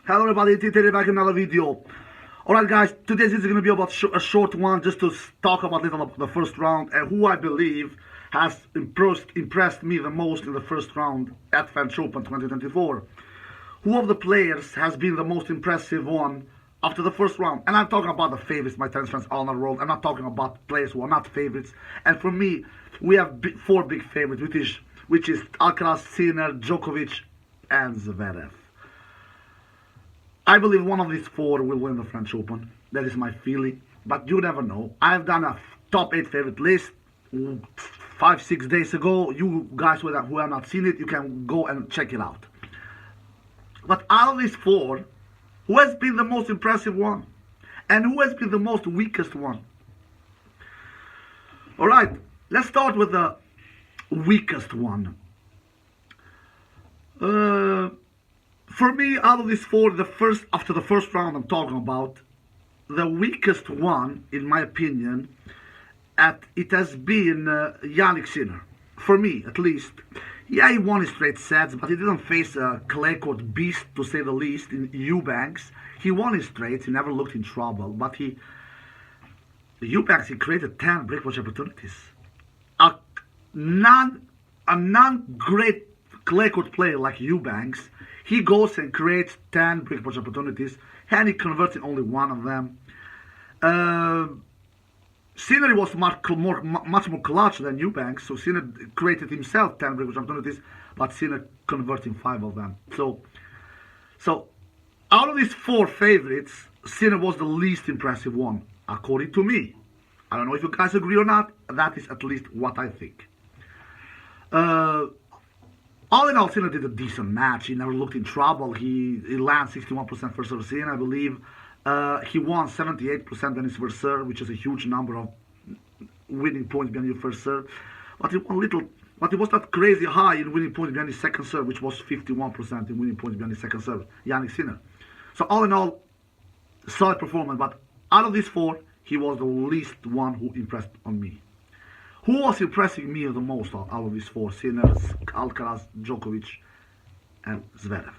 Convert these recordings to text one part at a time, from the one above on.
Hello everybody, it's Terry back in another video. Alright guys, today's is going to be about a short one just to talk about little about the first round and who I believe has impressed me the most in the first round at French Open 2024. Who of the players has been the most impressive one after the first round? And I'm talking about the favorites, my tennis friends all in the world. I'm not talking about players who are not favorites. And for me, we have four big favorites, which is Alcaraz, Sinner, Djokovic, and Zverev. I believe one of these four will win the French Open. That is my feeling. But you never know. I've done a top 8 favorite list 5-6 days ago. You guys who have not seen it, you can go and check it out. But out of these four, who has been the most impressive one? And who has been the most weakest one? Alright, let's start with the weakest one. For me, out of these four, after the first round I'm talking about, the weakest one, in my opinion, it has been Jannik Sinner. For me, at least. Yeah, he won his straight sets, but he didn't face a clay court beast, to say the least, in Eubanks. He won his straights, he never looked in trouble, but Eubanks, he created 10 breakaway opportunities. A non-great clay court player like Eubanks, he goes and creates 10 breakaway opportunities, and he converts in only one of them. Sinner was much more clutch than Eubanks, so Sinner created himself 10 breakaway opportunities, but Sinner converting 5 of them. So out of these four favorites, Sinner was the least impressive one, according to me. I don't know if you guys agree or not. That is at least what I think. All in all, Sinner did a decent match. He never looked in trouble. He landed 61% first serve in, I believe. He won 78% on his first serve, which is a huge number of winning points behind your first serve. But he was not crazy high in winning points behind his second serve, which was 51% in winning points behind his second serve, Jannik Sinner. So all in all, solid performance. But out of these four, he was the least one who impressed on me. Who was impressing me the most out of these four? Sinner, Alcaraz, Djokovic, and Zverev.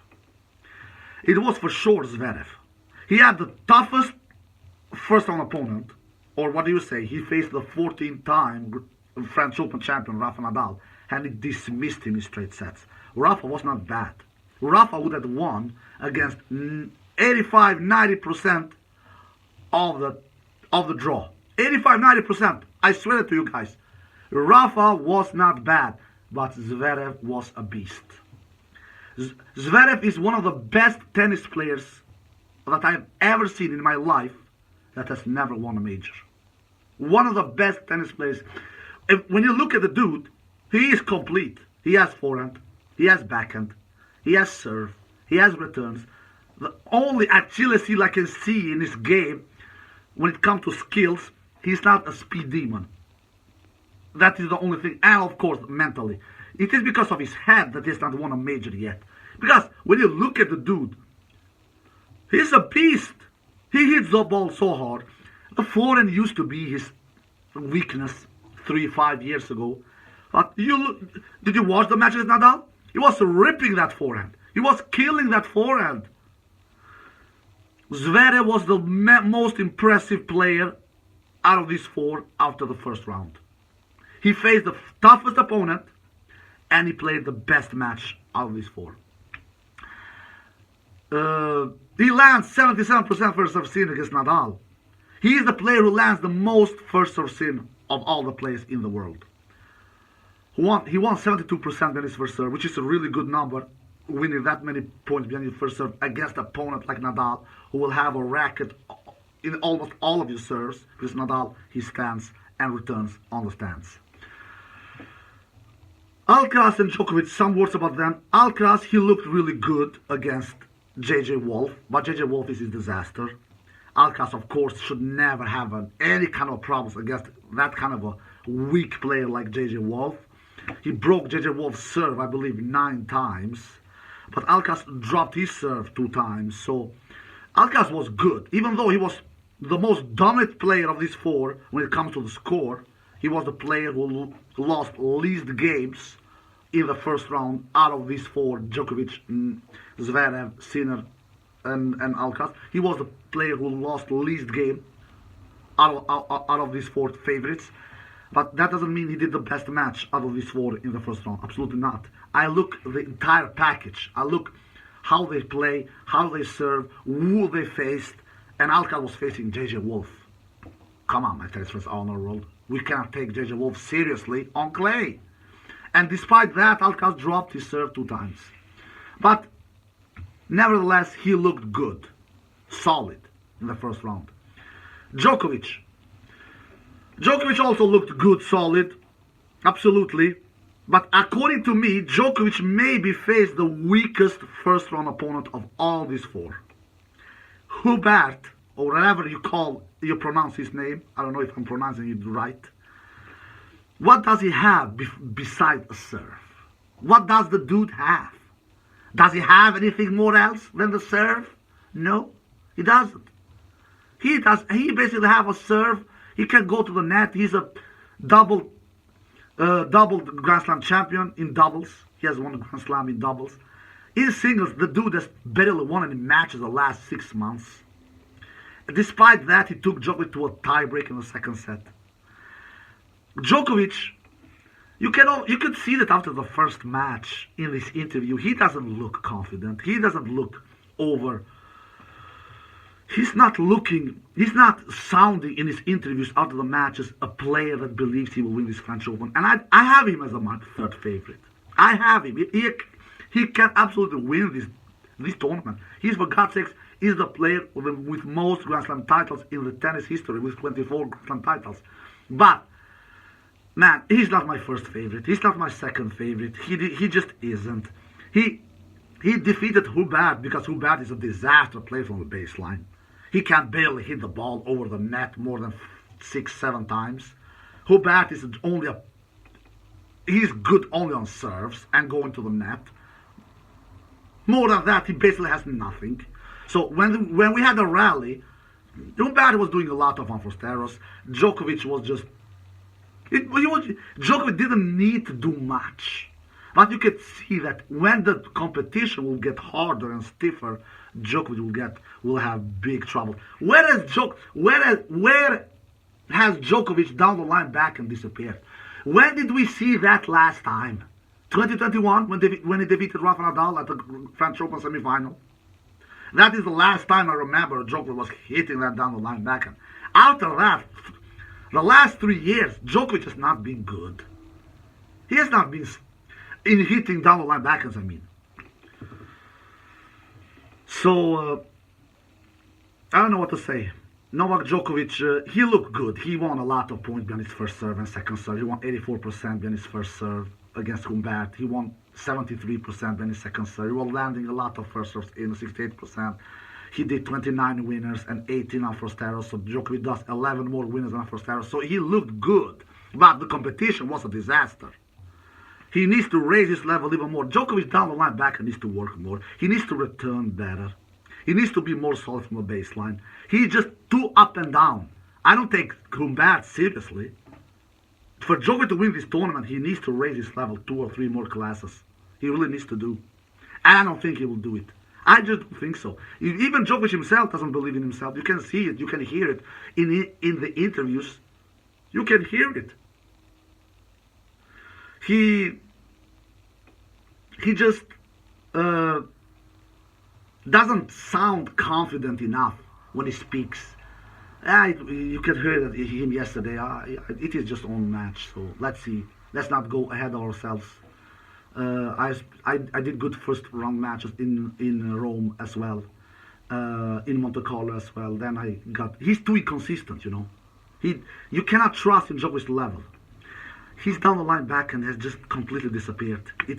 It was for sure Zverev. He had the toughest first round opponent, or what do you say? He faced the 14-time French Open champion Rafa Nadal, and he dismissed him in straight sets. Rafa was not bad. Rafa would have won against 85-90% of the draw. 85-90%. I swear it to you guys. Rafa was not bad, but Zverev was a beast. Zverev is one of the best tennis players that I've ever seen in my life that has never won a major. One of the best tennis players. When you look at the dude, he is complete. He has forehand, he has backhand, he has serve, he has returns. The only Achilles heel I can see in his game, when it comes to skills, he's not a speed demon. That is the only thing, and of course mentally. It is because of his head that he has not won a major yet. Because when you look at the dude, he's a beast. He hits the ball so hard. The forehand used to be his weakness 3-5 years ago. But did you watch the match with Nadal? He was ripping that forehand. He was killing that forehand. Zverev was the most impressive player out of these four after the first round. He faced the toughest opponent, and he played the best match out of these four. He lands 77% first serve sin against Nadal. He is the player who lands the most first serve sin of all the players in the world. He won 72% on his first serve, which is a really good number, winning that many points behind your first serve against an opponent like Nadal, who will have a racket in almost all of your serves, because Nadal, he stands and returns on the stands. Alcaraz and Djokovic, some words about them. Alcaraz, he looked really good against J.J. Wolf, but J.J. Wolf is a disaster. Alcaraz, of course, should never have any kind of problems against that kind of a weak player like J.J. Wolf. He broke J.J. Wolf's serve, I believe, 9 times. But Alcaraz dropped his serve 2 times. So Alcaraz was good. Even though he was the most dominant player of these four when it comes to the score, he was the player who lost least games in the first round out of these four: Djokovic, Zverev, Sinner, and Alcaraz. He was the player who lost least game out of these four favorites. But that doesn't mean he did the best match out of these four in the first round. Absolutely not. I look the entire package. I look how they play, how they serve, who they faced, and Alcaraz was facing JJ Wolf. Come on, my tennis friends all in the world. We cannot take JJ Wolf seriously on clay. And despite that, Alcaraz dropped his serve 2 times. But nevertheless, he looked good, solid in the first round. Djokovic also looked good, solid, absolutely. But according to me, Djokovic maybe faced the weakest first round opponent of all these 4. Hubert, or whatever you pronounce his name, I don't know if I'm pronouncing it right. What does he have besides a serve? What does the dude have? Does he have anything more else than the serve? No, he doesn't. He basically have a serve. He can go to the net. He's a double Grand Slam champion in doubles. He has won the Grand Slam in doubles. In singles, the dude has barely won any matches the last 6 months. Despite that, he took Djokovic to a tiebreak in the second set. Djokovic, you could see that after the first match in this interview, he doesn't look confident. He doesn't look over. He's not sounding in his interviews after the matches a player that believes he will win this French Open. And I have him as my 3rd favorite. I have him. He can absolutely win this tournament. He's, for God's sakes, is the player with most Grand Slam titles in the tennis history, with 24 Grand Slam titles. But man, he's not my 1st favorite. He's not my 2nd favorite. He just isn't. He defeated Hubert because Hubert is a disaster player from the baseline. He can barely hit the ball over the net more than 6-7 times. Hubert is he's good only on serves and going to the net. More than that, he basically has nothing. So when we had a rally, Hubert was doing a lot of unforced Djokovic was just Djokovic didn't need to do much. But you could see that when the competition will get harder and stiffer, Djokovic will have big trouble. Where has Djokovic down the line back and disappeared? When did we see that last time? 2021 when he defeated Rafa Nadal at the French Open semifinal. That is the last time I remember Djokovic was hitting that down the line backhand. After that, the last 3 years, Djokovic has not been good. He has not been in hitting down the line backhands, I mean. So, I don't know what to say. Novak Djokovic, he looked good. He won a lot of points behind his first serve and second serve. He won 84% behind his first serve against Humbert. He won 73% behind his second serve. He was landing a lot of first serves in 68%. He did 29 winners and 18 unforced errors. So Djokovic does 11 more winners than unforced errors. So he looked good. But the competition was a disaster. He needs to raise his level even more. Djokovic down the line back needs to work more. He needs to return better. He needs to be more solid from the baseline. He's just too up and down. I don't take Humbert seriously. For Djokovic to win this tournament, he needs to raise his level 2 or 3 more classes. He really needs to do. And I don't think he will do it. I just don't think so. Even Djokovic himself doesn't believe in himself. You can see it. You can hear it in the interviews. You can hear it. He just doesn't sound confident enough when he speaks. You can hear him yesterday. It is just one match, so let's see. Let's not go ahead of ourselves. I did good first round matches in Rome as well, in Monte Carlo as well. Then he's too inconsistent, you know. You cannot trust in Djokovic's level. His down the line backhand has just completely disappeared. He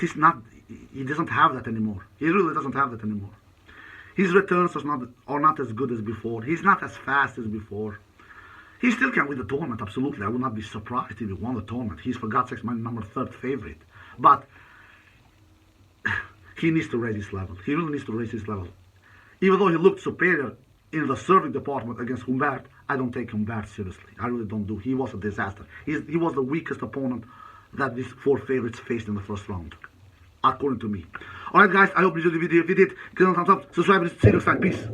doesn't have that anymore. He really doesn't have that anymore. His returns are not as good as before. He's not as fast as before. He still can win the tournament, absolutely. I would not be surprised if he won the tournament. He's, for God's sake, my number 3rd favorite. But he needs to raise his level. He really needs to raise his level. Even though he looked superior in the serving department against Humbert, I don't take Humbert seriously. I really don't do. He was a disaster. He was the weakest opponent that these 4 favorites faced in the first round. according to me. Alright guys, I hope you enjoyed the video. If you did, give it a thumbs up, subscribe, and see you next time. Peace.